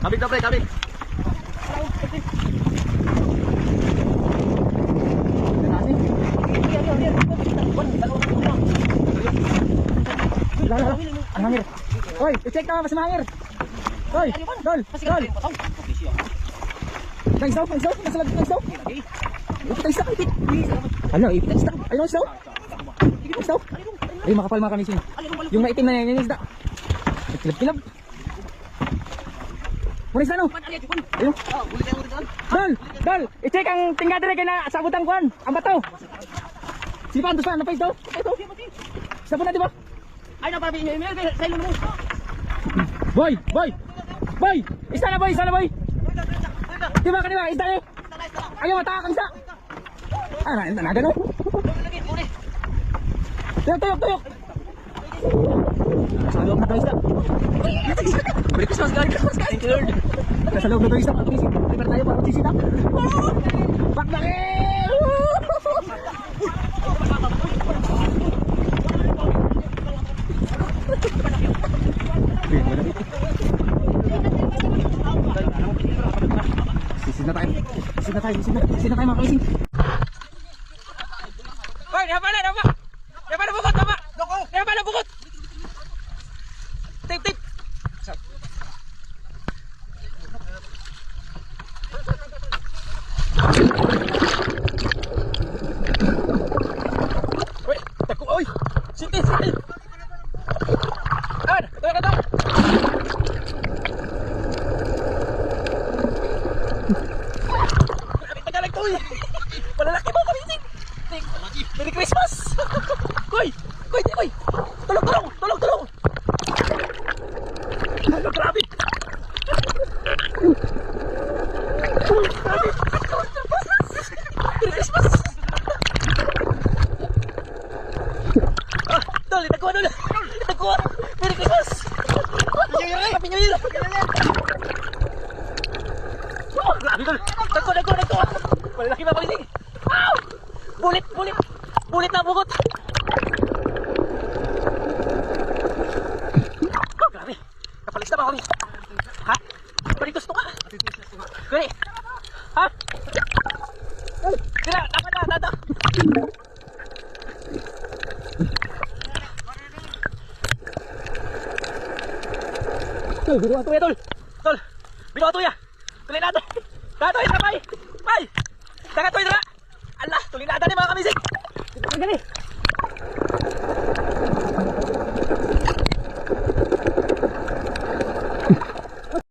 Kabig na pre, kabig. Ang hangir. Oy, i-check na mas mahangir. Oy, dol. Tangsaw. Nasa lagi tangsaw. Tangsaw, ipit. Ano, ipit tangsaw. Ayun, tangsaw. Tangsaw. Ay, makapal mga kamisin. Yung maitim na yan, yung isda. Kilab-kilab. Muna isda, no? Ayun. Dol. I-check ang tingga dire kaya na sabutang kuhan. Ang bato. Sipan, dos pa. Napay ito. Sabot na, di ba? Ay, na para inyo sa ilo mo. Boy! Isda na, boy! Di ba, isda na? Ayaw, matakang isda. Ah, nagano? Tuyok! Nasa loob na tayo isda. Merry Christmas, guys! Thank you, Lord. Nasa loob na tayo isda. Prepare tayo para magsisita. Bakbakil! Sisid na tayo mga kalising. Hoy, diyan pa na bukot, tama. Diyan pa na bukot. Tip. Oy, tako, oy. Sitil. Tuyo ka daw. Tagalog to, eh. Malalaki mo kami, Sing. Merry Christmas. Koy. Tulong. Grabe. Merry Christmas. Tol, itakuha. Merry Christmas. Happy New Year. Oh, grabe, tol. Tako. Malaki ba palising? Wow! Bulit na bukot. Oh, grabe. Kapalis na ba kami? Ha? Balitos to ka. Gani. Ha? Tira, tata. Tol, biruan to ya, tol. Biruan to ya. Tuloy natin. Tatoy, sabay. Bay. Tagatoy dira. Allah, tuloy natin ni mga kamisik. Gani.